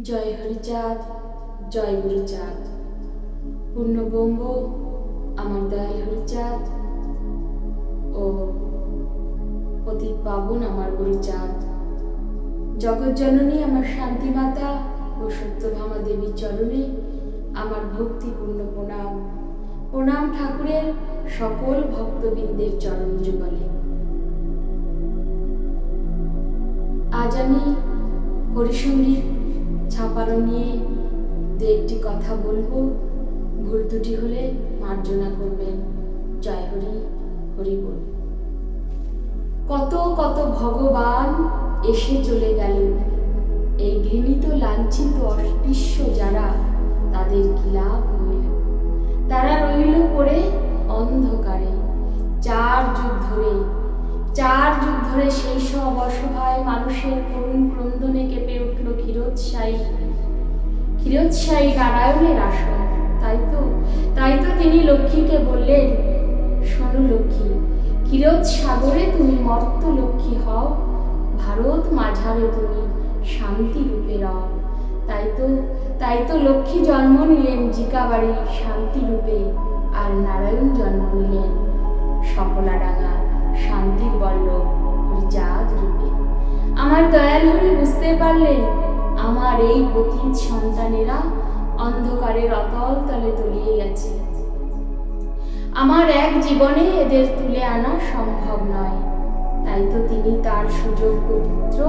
জয় হরিচাঁদ, জয় গুরুচাঁদ। পূর্ণব্রহ্ম আমার দয়াল হরিচাঁদ ও পতিত পাবন আমার গুরুচাঁদ। জগৎজননী আমার শান্তিমাতা ও সত্যভামা দেবীর চরণে আমার ভক্তিপূর্ণ প্রণাম। প্রণাম ঠাকুরের সকল ভক্তবৃন্দের চরণ যুগলে। আজ আমি হরিসঙ্গীত ছাপানো নিয়ে দু একটি কথা বলবো। ভুল ত্রুটি হলে মার্জনা করবেন। জয় হরি, হরি বল। কত কত ভগবান এসে চলে গেল, এই ঘৃণিত লাঞ্ছিত অস্পৃশ্য যারা, তাদের কি লাভ হইল? তারা রইল পড়ে অন্ধকারে। চার যুগ ধরে সেই সব অসহায় মানুষের করুণ ক্রন্দনে কেঁপে উঠল ক্ষীরোৎসাহী নারায়ণের আসন। তাই তো তিনি লক্ষ্মীকে বললেন, শোনো লক্ষ্মী, ক্ষীরোদ সাগরে তুমি মর্ত লক্ষ্মী হও, ভারত মাঝারে তুমি শান্তি রূপে রও। তাই তো লক্ষ্মী জন্ম নিলেন জিকাবাড়ি শান্তি রূপে, আর নারায়ণ জন্ম নিলেন সকলাডাঙ্গা শান্তির বল্লভ হরিচাঁদ রূপে। আমার দয়াল হরি বুঝতে পারলেন, আমার এই পতিত সন্তানেরা অন্ধকারের অতল তলে তলিয়ে গেছে। আমার এক জীবনে এদের তুলে আনা সম্ভব নয়। তাই তো তিনি তার সুযোগ্য পুত্র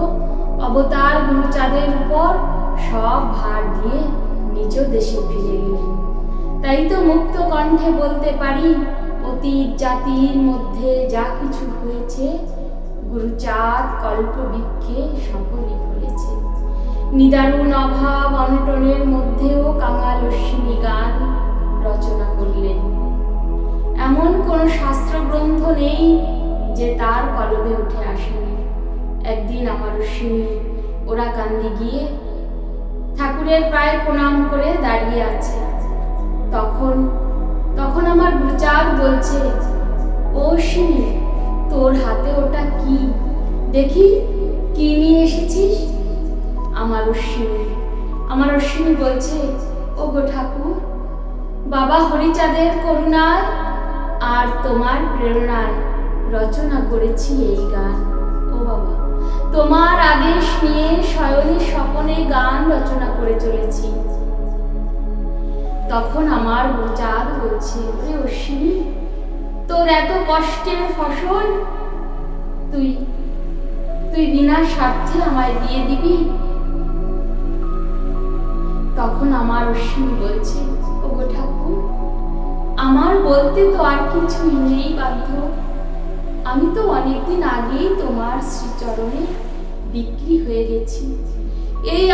অবতার গুরুচাঁদের উপর সব ভার দিয়ে নিজ দেশে ফিরে গেলেন। তাই তো মুক্ত কণ্ঠে বলতে পারি, অতীত জাতির মধ্যে যা কিছু হয়েছে, গুরুচাঁদ কল্পবৃক্ষে সকলই ফলেছে। নিদারুণ অভাব অনটনের মধ্যেও কাঙাল অশ্বিনী গান রচনা করলেন। এমন কোন শাস্ত্রগ্রন্থ নেই যে তার কলমে উঠে আসেনি। একদিন আমার অশ্বিনী ওরা কান্দি গিয়ে ঠাকুরের প্রায় প্রণাম করে দাঁড়িয়ে আছে। তখন আমার গুরুচাঁদ বলছে, ও অশ্বিনী, তোর হাতে ওটা কি? দেখি কি নিয়ে এসেছিস? আমার অশ্বিনী বলছে, ও গো ঠাকুর, বাবা হরিচাঁদের করুণায় আর তোমার প্রেরণায় রচনা করেছি এই গান। ও বাবা, তোমার আদেশ নিয়ে শয়নে স্বপনে গান রচনা করে চলেছি। তখন আমার গুরুচাঁদ বলছে, ওরে অশ্বিনী, তোর এত কষ্টের ফসল তুই বিনা স্বার্থে আমায় দিয়ে দিবি? তখন আমার অশ্বিনী বলছে, ও গো ঠাকুর, আমার বলতে তো আর কিছুই নেই বাধ্য। আমি তো অনেকদিন আগেই তোমার শ্রীচরণে বিক্রি হয়ে গেছি। এই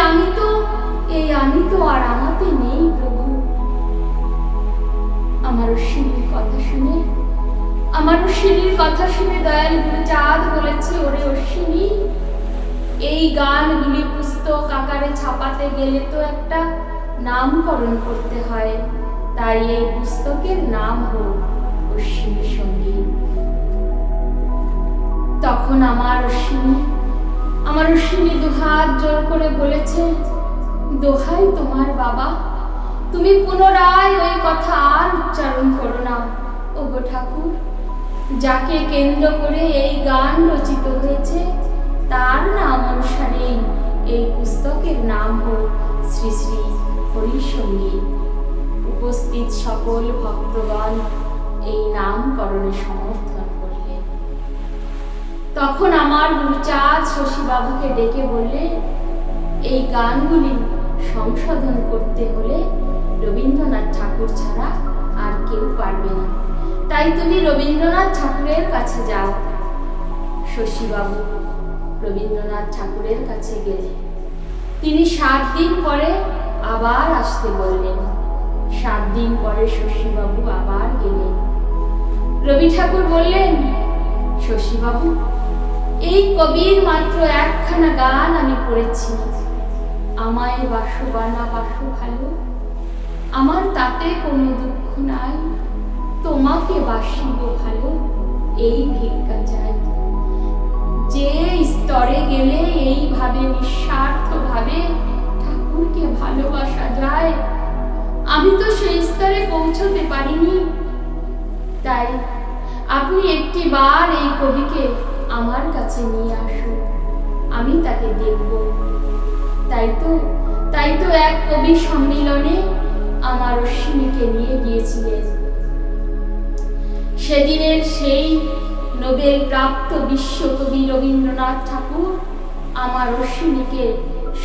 আমি তো আর আমাতে নেই প্রভু। আমার অশ্বিনীর কথা শুনে দয়াল গুরুচাঁদ বলেছে, ওরে অশ্বিনী, এই গানগুলি পুস্তক আকারে ছাপাতে গেলে তো একটা নামকরণ করতে হয়। তাই এই পুস্তকের নাম হোক অশ্বিনী সঙ্গীত। তখন আমার অশ্বিনী দুহাত জোর করে বলেছে, দোহাই তোমার বাবা, তুমি পুনরায় ওই কথা আর উচ্চারণ করো না। ও গো ঠাকুর, যাকে কেন্দ্র করে এই গান রচিত হয়েছে, তার নাম অনুসারে এই পুস্তকের নাম হোক শ্রী শ্রী হরিসঙ্গীত। উপস্থিত সকল ভক্তগণ এই নামকরণে সমর্থন করলেন। তখন আমার গুরুচাঁদ শশীবাবুকে ডেকে বললে, এই গানগুলি সংশোধন করতে হলে রবীন্দ্রনাথ ঠাকুর ছাড়া আর কেউ পারবে না। তাই তুমি রবীন্দ্রনাথ ঠাকুরের কাছে যাও। শশীবাবু রবীন্দ্রনাথ ঠাকুরের কাছে গেলেন। তিনি 7 দিন পরে আবার আসতে বললেন। 7 দিন পরে শশীবাবু আবার গেলেন। রবি ঠাকুর বললেন, শশীবাবু, এই কবির মাত্র একখানা গান আমি পড়েছি। আমায় বাসো বানা বাসো ভালো, আমার তাতে কোনো দুঃখ নাই, তোমাকে বাসিব ভালো, এই ভিক্ষা চাই। যে স্তরে গেলে এইভাবে নিঃস্বার্থভাবে ঠাকুর তো সেই স্তরে পৌঁছতে পারিনি। তাই আপনি একটি বার এই কবিকে আমার কাছে নিয়ে আসুন, আমি তাকে দেখব। তাই তো এক কবি সম্মিলনে আমার অশ্বিনীকে নিয়ে গিয়েছিলেন। সেদিনের সেই নোবেল প্রাপ্ত বিশ্বকবি রবীন্দ্রনাথ ঠাকুর আমার অশ্বিনীকে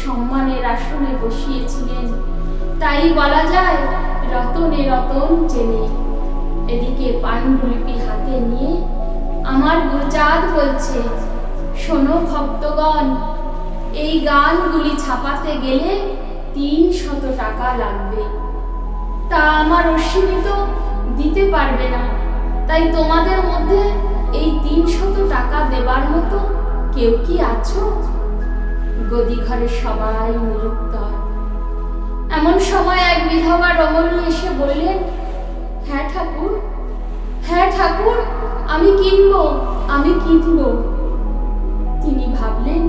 সম্মানের আসনে বসিয়েছিলেন। তাই বলা যায় রতনে রতন চেনে। এদিকে পাণ্ডুলিপি হাতে নিয়ে আমার গুরুচাঁদ বলছে, শোনো ভক্তগণ, এই গানগুলি ছাপাতে গেলে ৩০০ টাকা লাগবে। তা আমার অশ্বিনী তো দিতে পারবে না। তাই তোমাদের মধ্যে এই ৩০০ টাকা দেবার মতো কেউ কি আছো? গদি ঘরে সবাই নিরুত্তর। এমন সময় এক বিধবা রমণী এসে বললেন, হ্যাঁ ঠাকুর, হ্যাঁ ঠাকুর, আমি কিনবো। তিনি ভাবলেন,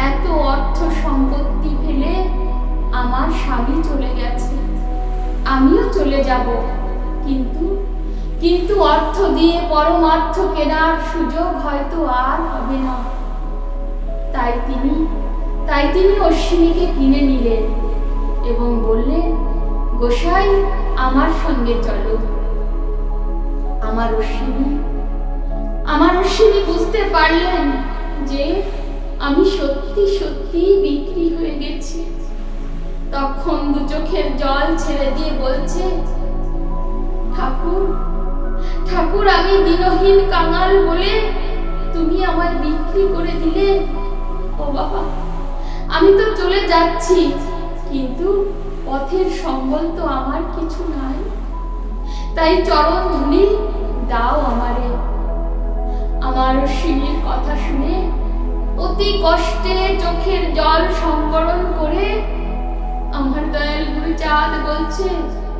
এত অর্থ সম্পত্তি ফেলে আমার স্বামী চলে গেছে, আমিও চলে যাব, কিন্তু অর্থ দিয়ে পরমার্থ কেনার সুযোগ হয়তো আর হবে না। তাই তিনি অশ্বিনীকে কিনে নিলেন এবং বললেন, গোসাই আমার সঙ্গে চলো। আমার অশ্বিনী বুঝতে পারলেন যে আমি সত্যি সত্যি বিক্রি হয়ে গেছি। তখন দু চোখের জল ছেড়ে দিয়ে বলছে, ঠাকুর, আমি দিনহীন কাঙাল বলে তুমি আমায় বিক্রি করে দিলে। ও বাবা, আমি তো চলে যাচ্ছি, কিন্তু পথের সম্বল তো আমার কিছু নাই। তাই চরণ ধুলি দাও আমারে। আমার অশ্বিনীর কথা শুনে অতি কষ্টে চোখের জল সংবরণ করে আমার দয়াল গুরুচাঁদ বলছে,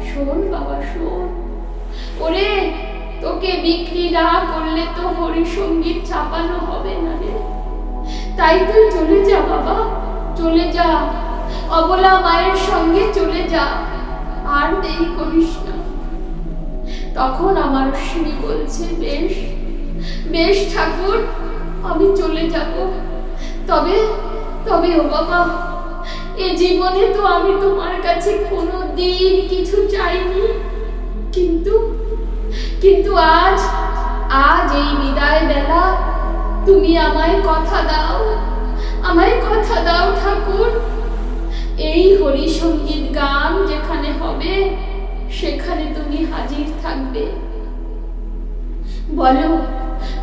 শোন বাবা শোন, ওরে তোকে বিক্রি না করলে তো হরিসঙ্গীত ছাপানো হবে না রে। তাই তুই চলে যা বাবা, চলে যা, অবলা মায়ের সঙ্গে চলে যা, আর দেরি করিস না। তখন আমার অশ্বিনী বলছে, বেশ ঠাকুর, আমি চলে যাব। তবে ও বাবা, এ জীবনে তো আমি তোমার কাছে কোনো দিন কিছু চাইনি, কিন্তু আজ এই বিদায় বেলা তুমি আমায় কথা দাও ঠাকুর। এই হরি সঙ্গীত গান যেখানে হবে সেখানে তুমি হাজির থাকবে।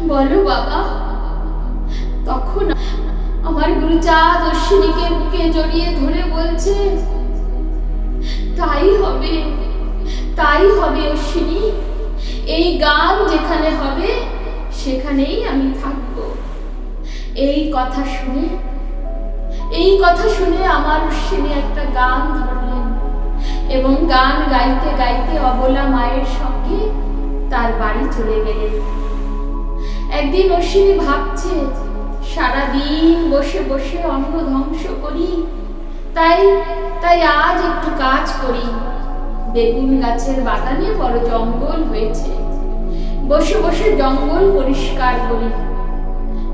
বলো বাবা। তখন আমার গুরুচাঁদ অশ্বিনীকে বুকে জড়িয়ে ধরে বলছে, তাই হবে অশ্বিনী, এই গান যেখানে হবে সেখানেই আমি থাকব। এই কথা শুনে আমার অশ্বিনী একটা গান ধরলেন এবং গান গাইতে গাইতে অবলা মায়ের সঙ্গে তার বাড়ি চলে গেলেন। একদিন অশ্বিনী ভাবছে, সারাদিন বসে বসে অন্ন ধ্বংস করি, তাই আজ একটু কাজ করি। বেগুন গাছের বাগানে বড় জঙ্গল হয়েছে, বসে বসে জঙ্গল পরিষ্কার করি।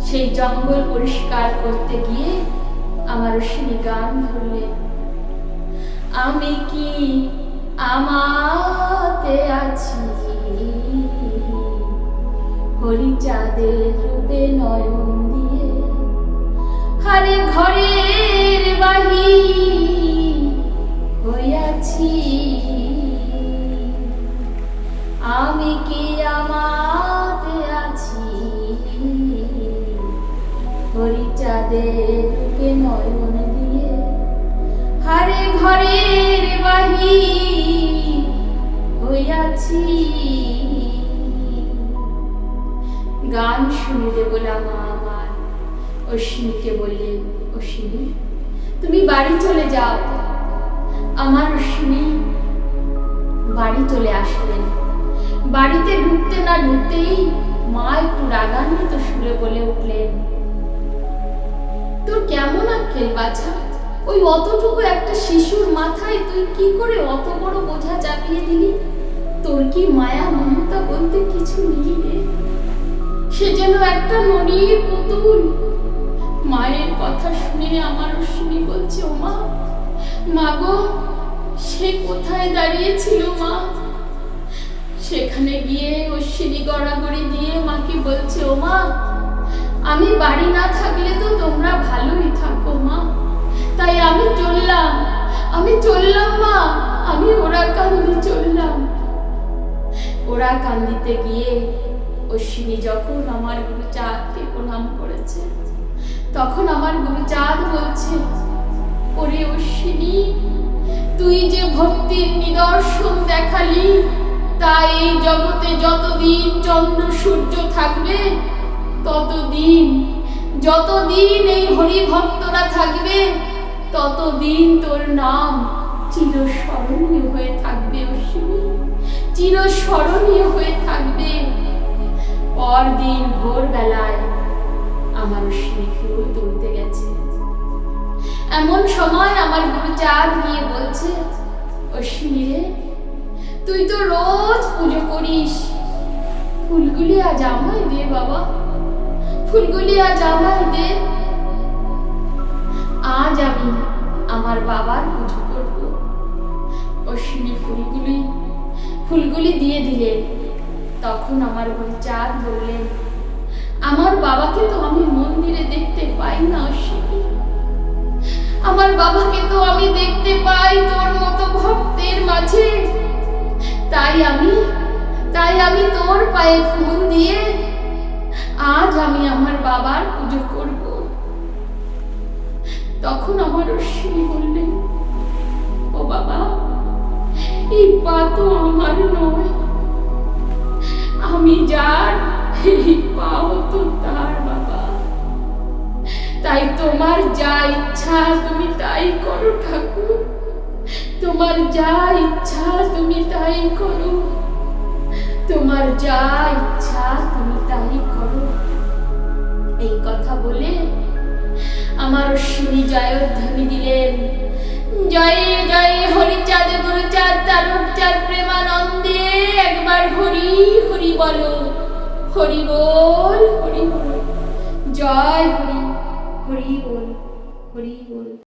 সেই জঙ্গল পরিষ্কার করতে গিয়ে আমার অশ্বিনী গান ধরলেন, আমি কি আমাতে আছি, হরিচাঁদের রূপে নয়ন দিয়ে, হারে ঘরের বাহির হইয়াছি। আমি কি আমাতে আছি, হরিচাঁদের রূপে নয়ন দিয়ে, হারে ঘরের বাহির হইয়াছি। গান শুনিতে বলা মা আমার অশ্বিনীকে বললেন, অশ্বিনী তুমি বাড়ি চলে যাও। আমার অশ্বিনী বাড়ি চলে আসলেন। বাড়িতে ঢুকতে না ঢুকতেই মা একটু রাগান্বিত সুরে বলে উঠলেন, তোর কেমন আক্কেল বাছা, ওই অতটুকু একটা শিশুর মাথায় তুই কি করে অত বড় বোঝা চাপিয়ে দিলি? তোর কি মায়া মমতা বলতে কিছু নেই রে? সে যেন একটা ননির পুতুল। মায়ের কথা শুনে আমার অশ্বিনী বলছে, ও মা, মা গো, সে কোথায় দাঁড়িয়েছিল মা? সেখানে গিয়ে অশ্বিনী গড়াগড়ি দিয়ে মাকে বলছে, ও মা, আমি বাড়ি না থাকলে তো তোমরা ভালোই থাকো মা, তাই আমি চললাম মা, আমি ওরা কান্দি চললাম। ওরা কান্দিতে গিয়ে অশ্বিনী যখন আমার গুরুচাঁদকে প্রণাম করেছে, তখন আমার গুরুচাঁদ বলছে, ওরে অশ্বিনী, তুই যে ভক্তির নিদর্শন দেখালি, তাই এই জগতে যতদিন চন্দ্র সূর্য থাকবে, যতদিন এই হরিভক্তরা থাকবে, ততদিন তোর নাম চিরস্মরণীয় হয়ে থাকবে অশ্বিনী, চিরস্মরণীয় হয়ে থাকবে। পরদিন ভোরবেলায় আমার অশ্বিনী ফুল তুলতে গেছে। এমন সময় আমার গুরুচাঁদ গিয়ে বলছে, অশ্বিনী রে, তুই তো রোজ পুজো করিস, ফুলগুলি আজ আমায় দে বাবা, ফুলগুলি আজ আমায় দে। আজ আমি আমার বাবার পুজো করব। অশ্বিনী ফুলগুলি দিয়ে দিলেন। তখন আমার গুরুচাঁদ বললেন, আমার বাবাকে তো আমি মন্দিরে দেখতে পাই না অশ্বিনী, আমার বাবাকে তো আমি দেখতে পাই তোর মতো ভক্তের মাঝে, তাই আমি তোর পায়ে ফুল দিয়ে আজ আমি আমার বাবার পুজো করব। তখন আমার অশ্বিনী বললেন, ও বাবা, এই পা তো আমার নয়, আমি যার, এই পাও তো তার বাবা, তাই তোমার যা ইচ্ছা তুমি তাই করো ঠাকুর, তোমার যা ইচ্ছা তুমি তাই করো, তোমার যা ইচ্ছা তুমি তাই করো। এই কথা বলে আমার অশ্বিনী জয়ধ্বনি দিলেন, জয় জয় হরিচাঁদ গুরুচাঁদ তারকচাঁদ প্রেমানন্দে, একবার হরি হরি বলো, হরি বল, জয় হরি, হরি বল।